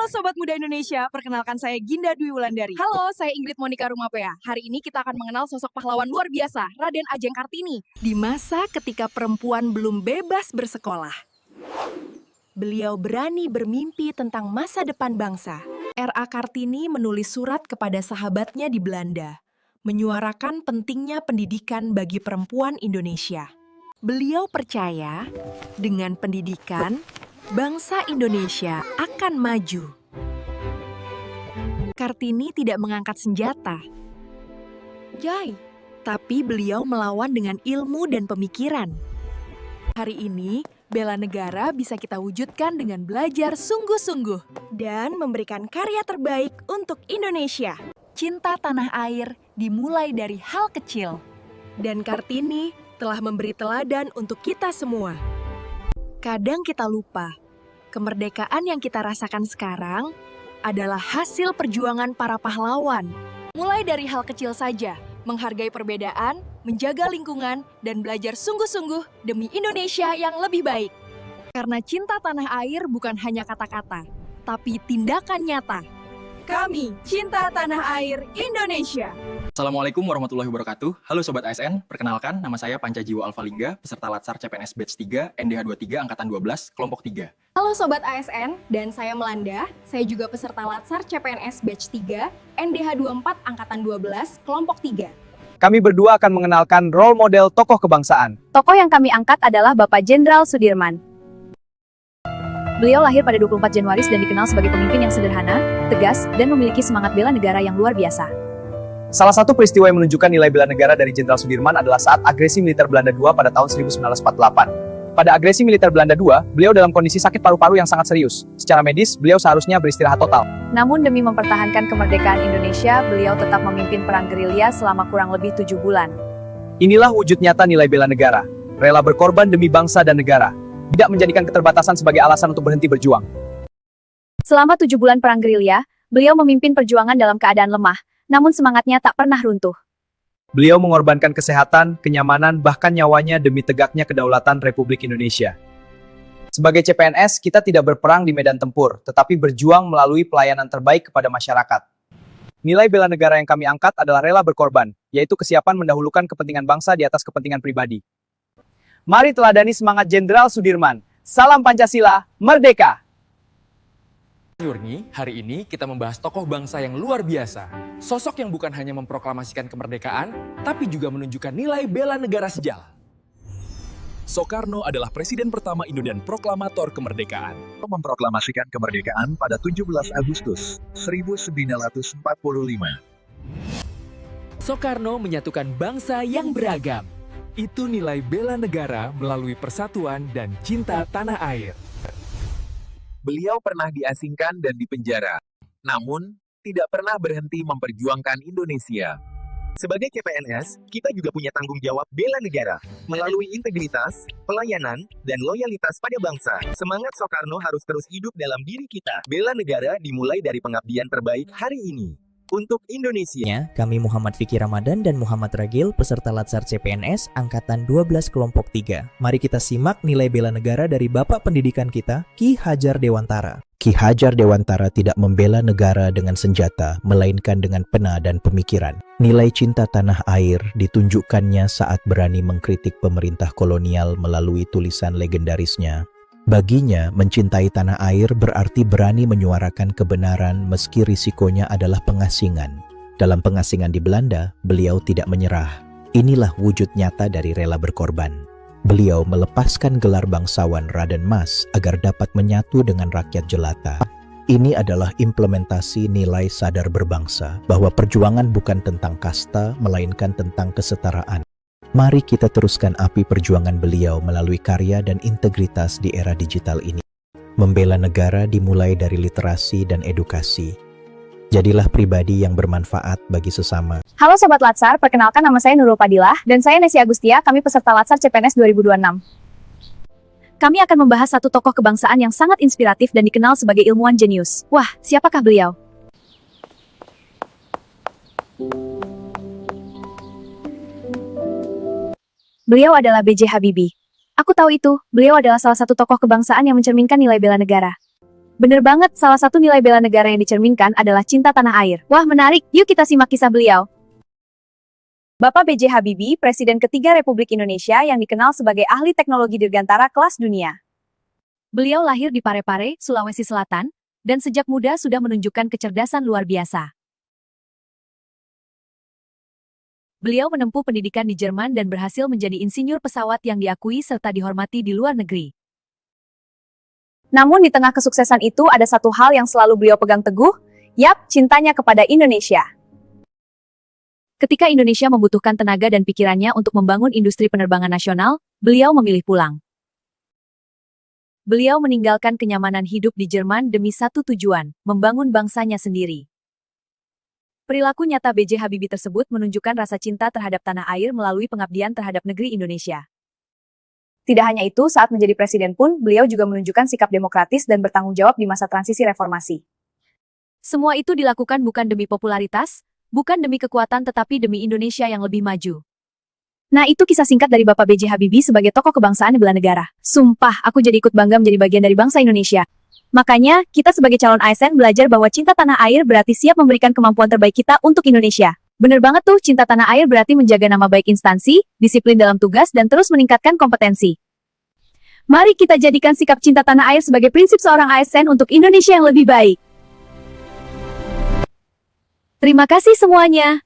Halo Sobat Muda Indonesia, perkenalkan saya Ginda Dwi Wulandari. Halo, saya Ingrid Monika Rumapea. Hari ini kita akan mengenal sosok pahlawan luar biasa, Raden Ajeng Kartini. Di masa ketika perempuan belum bebas bersekolah, beliau berani bermimpi tentang masa depan bangsa. R.A. Kartini menulis surat kepada sahabatnya di Belanda, menyuarakan pentingnya pendidikan bagi perempuan Indonesia. Beliau percaya, dengan pendidikan, bangsa Indonesia akan maju. Kartini tidak mengangkat senjata, tapi beliau melawan dengan ilmu dan pemikiran. Hari ini, bela negara bisa kita wujudkan dengan belajar sungguh-sungguh dan memberikan karya terbaik untuk Indonesia. Cinta tanah air dimulai dari hal kecil. Dan Kartini telah memberi teladan untuk kita semua. Kadang kita lupa, kemerdekaan yang kita rasakan sekarang adalah hasil perjuangan para pahlawan. Mulai dari hal kecil saja, menghargai perbedaan, menjaga lingkungan, dan belajar sungguh-sungguh demi Indonesia yang lebih baik. Karena cinta tanah air bukan hanya kata-kata, tapi tindakan nyata. Kami cinta tanah air Indonesia. Assalamualaikum warahmatullahi wabarakatuh. Halo Sobat ASN, perkenalkan nama saya Panca Jiwa Alphalingga, peserta Latsar CPNS Batch 3, NDH 23, Angkatan 12, Kelompok 3. Halo Sobat ASN, dan saya Melanda. Saya juga peserta Latsar CPNS Batch 3, NDH 24, Angkatan 12, Kelompok 3. Kami berdua akan mengenalkan role model tokoh kebangsaan. Tokoh yang kami angkat adalah Bapak Jenderal Sudirman. Beliau lahir pada 24 Januari dan dikenal sebagai pemimpin yang sederhana, tegas, dan memiliki semangat bela negara yang luar biasa. Salah satu peristiwa yang menunjukkan nilai bela negara dari Jenderal Sudirman adalah saat agresi militer Belanda II pada tahun 1948. Pada agresi militer Belanda II, beliau dalam kondisi sakit paru-paru yang sangat serius. Secara medis, beliau seharusnya beristirahat total. Namun demi mempertahankan kemerdekaan Indonesia, beliau tetap memimpin perang gerilya selama kurang lebih 7 bulan. Inilah wujud nyata nilai bela negara. Rela berkorban demi bangsa dan negara. Tidak menjadikan keterbatasan sebagai alasan untuk berhenti berjuang. Selama 7 bulan perang gerilya, beliau memimpin perjuangan dalam keadaan lemah, namun semangatnya tak pernah runtuh. Beliau mengorbankan kesehatan, kenyamanan, bahkan nyawanya demi tegaknya kedaulatan Republik Indonesia. Sebagai CPNS, kita tidak berperang di medan tempur, tetapi berjuang melalui pelayanan terbaik kepada masyarakat. Nilai bela negara yang kami angkat adalah rela berkorban, yaitu kesiapan mendahulukan kepentingan bangsa di atas kepentingan pribadi. Mari teladani semangat Jenderal Sudirman. Salam Pancasila, Merdeka! Yurni, hari ini kita membahas tokoh bangsa yang luar biasa. Sosok yang bukan hanya memproklamasikan kemerdekaan, tapi juga menunjukkan nilai bela negara sejal. Soekarno adalah presiden pertama Indo dan proklamator kemerdekaan. Memproklamasikan kemerdekaan pada 17 Agustus 1945. Soekarno menyatukan bangsa yang beragam. Itu nilai bela negara melalui persatuan dan cinta tanah air. Beliau pernah diasingkan dan dipenjara, namun tidak pernah berhenti memperjuangkan Indonesia. Sebagai CPNS, kita juga punya tanggung jawab bela negara, melalui integritas, pelayanan, dan loyalitas pada bangsa. Semangat Soekarno harus terus hidup dalam diri kita. Bela negara dimulai dari pengabdian terbaik hari ini. Untuk Indonesia. Kami Muhammad Fikri Ramadan dan Muhammad Ragil, peserta Latsar CPNS Angkatan 12 Kelompok 3. Mari kita simak nilai bela negara dari Bapak Pendidikan kita, Ki Hajar Dewantara. Ki Hajar Dewantara tidak membela negara dengan senjata, melainkan dengan pena dan pemikiran. Nilai cinta tanah air ditunjukkannya saat berani mengkritik pemerintah kolonial melalui tulisan legendarisnya. Baginya, mencintai tanah air berarti berani menyuarakan kebenaran meski risikonya adalah pengasingan. Dalam pengasingan di Belanda, beliau tidak menyerah. Inilah wujud nyata dari rela berkorban. Beliau melepaskan gelar bangsawan Raden Mas agar dapat menyatu dengan rakyat jelata. Ini adalah implementasi nilai sadar berbangsa, bahwa perjuangan bukan tentang kasta, melainkan tentang kesetaraan. Mari kita teruskan api perjuangan beliau melalui karya dan integritas di era digital ini. Membela negara dimulai dari literasi dan edukasi. Jadilah pribadi yang bermanfaat bagi sesama. Halo Sobat Latsar, perkenalkan nama saya Nurul Padilah, dan saya Nesya Agustia, kami peserta Latsar CPNS 2026. Kami akan membahas satu tokoh kebangsaan yang sangat inspiratif dan dikenal sebagai ilmuwan jenius. Wah, siapakah beliau? Beliau adalah B.J. Habibie. Aku tahu itu, beliau adalah salah satu tokoh kebangsaan yang mencerminkan nilai bela negara. Bener banget, salah satu nilai bela negara yang dicerminkan adalah cinta tanah air. Wah, menarik. Yuk kita simak kisah beliau. Bapak B.J. Habibie, Presiden ketiga Republik Indonesia yang dikenal sebagai ahli teknologi dirgantara kelas dunia. Beliau lahir di Parepare, Sulawesi Selatan, dan sejak muda sudah menunjukkan kecerdasan luar biasa. Beliau menempuh pendidikan di Jerman dan berhasil menjadi insinyur pesawat yang diakui serta dihormati di luar negeri. Namun di tengah kesuksesan itu ada satu hal yang selalu beliau pegang teguh, yap, cintanya kepada Indonesia. Ketika Indonesia membutuhkan tenaga dan pikirannya untuk membangun industri penerbangan nasional, beliau memilih pulang. Beliau meninggalkan kenyamanan hidup di Jerman demi satu tujuan, membangun bangsanya sendiri. Perilaku nyata B.J. Habibie tersebut menunjukkan rasa cinta terhadap tanah air melalui pengabdian terhadap negeri Indonesia. Tidak hanya itu, saat menjadi presiden pun, beliau juga menunjukkan sikap demokratis dan bertanggung jawab di masa transisi reformasi. Semua itu dilakukan bukan demi popularitas, bukan demi kekuatan tetapi demi Indonesia yang lebih maju. Nah, itu kisah singkat dari Bapak B.J. Habibie sebagai tokoh kebangsaan bela negara. Sumpah, aku jadi ikut bangga menjadi bagian dari bangsa Indonesia. Makanya, kita sebagai calon ASN belajar bahwa cinta tanah air berarti siap memberikan kemampuan terbaik kita untuk Indonesia. Bener banget tuh, cinta tanah air berarti menjaga nama baik instansi, disiplin dalam tugas, dan terus meningkatkan kompetensi. Mari kita jadikan sikap cinta tanah air sebagai prinsip seorang ASN untuk Indonesia yang lebih baik. Terima kasih semuanya.